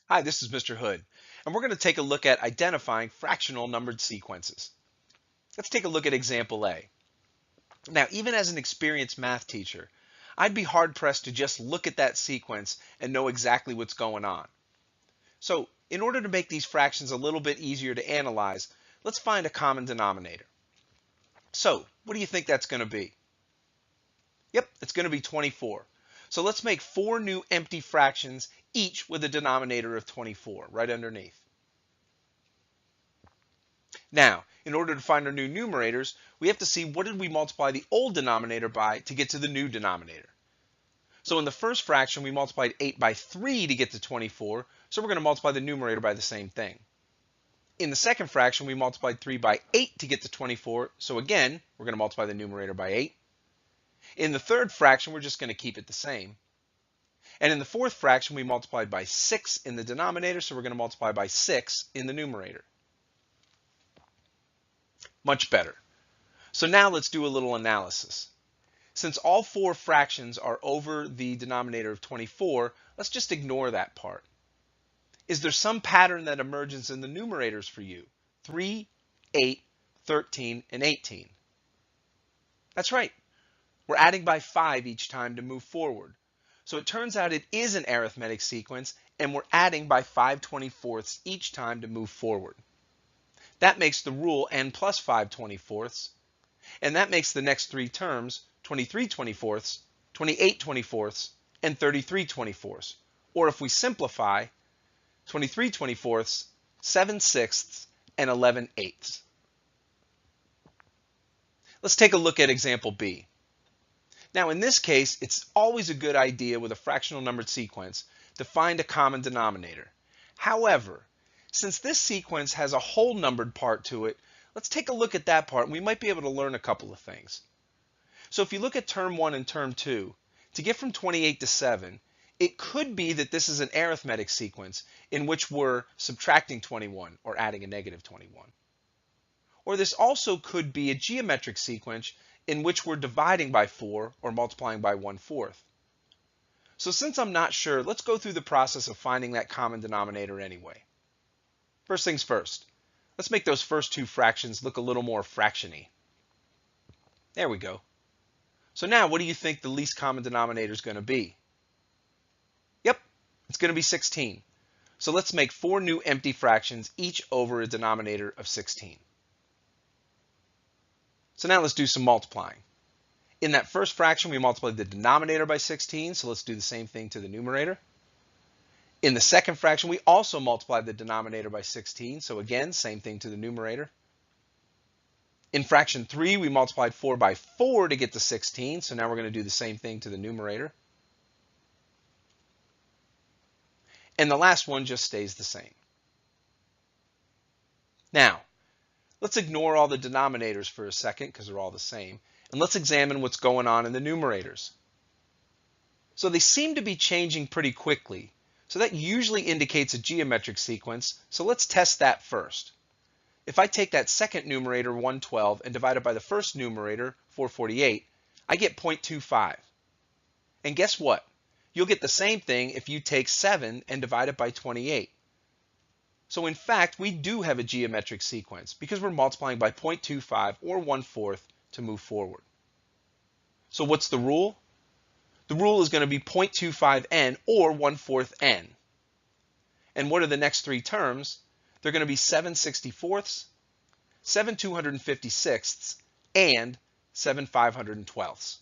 Hi, this is Mr. Hood, and we're going to take a look at identifying fractional numbered sequences. Let's take a look at example A. Now, even as an experienced math teacher, I'd be hard-pressed to just look at that sequence and know exactly what's going on. So, in order to make these fractions a little bit easier to analyze, let's find a common denominator. So, what do you think that's going to be? Yep, it's going to be 24. So let's make 4 new empty fractions, each with a denominator of 24, right underneath. Now, in order to find our new numerators, we have to see what did we multiply the old denominator by to get to the new denominator. So in the first fraction, we multiplied 8 by 3 to get to 24, so we're going to multiply the numerator by the same thing. In the second fraction, we multiplied 3 by 8 to get to 24, so again, we're going to multiply the numerator by 8. In the third fraction, we're just going to keep it the same. And in the fourth fraction, we multiplied by 6 in the denominator, so we're going to multiply by 6 in the numerator. Much better. So now let's do a little analysis. Since all 4 fractions are over the denominator of 24, let's just ignore that part. Is there some pattern that emerges in the numerators for you? 3, 8, 13, and 18. That's right. We're adding by 5 each time to move forward. So it turns out it is an arithmetic sequence, and we're adding by 5/24 each time to move forward. That makes the rule n plus 5/24, and that makes the next 3 terms 23/24, 28/24, and 33/24. Or if we simplify, 23/24, 7/6, and 11/8. Let's take a look at example B. Now in this case, it's always a good idea with a fractional numbered sequence to find a common denominator. However, since this sequence has a whole numbered part to it, let's take a look at that part and we might be able to learn a couple of things. So if you look at term 1 and term 2, to get from 28 to 7, it could be that this is an arithmetic sequence in which we're subtracting 21 or adding a negative 21. Or this also could be a geometric sequence in which we're dividing by 4 or multiplying by 1/4. So since I'm not sure, let's go through the process of finding that common denominator anyway. First things first, let's make those first 2 fractions look a little more fractiony. There we go. So now what do you think the least common denominator is going to be? Yep, it's going to be 16. So let's make 4 new empty fractions, each over a denominator of 16. So now let's do some multiplying. In that first fraction, we multiplied the denominator by 16, so let's do the same thing to the numerator. In the second fraction, we also multiplied the denominator by 16, so again, same thing to the numerator. In fraction 3, we multiplied 4 by 4 to get to 16, so now we're going to do the same thing to the numerator. And the last one just stays the same. Now, let's ignore all the denominators for a second because they're all the same, and let's examine what's going on in the numerators. So they seem to be changing pretty quickly, so that usually indicates a geometric sequence, so let's test that first. If I take that second numerator, 112, and divide it by the first numerator, 448, I get 0.25. And guess what? You'll get the same thing if you take 7 and divide it by 28. So in fact, we do have a geometric sequence because we're multiplying by 0.25 or 1/4 to move forward. So what's the rule? The rule is going to be 0.25n or 1/4 n. And what are the next 3 terms? They're going to be 7/64, 7/256, and 7/512.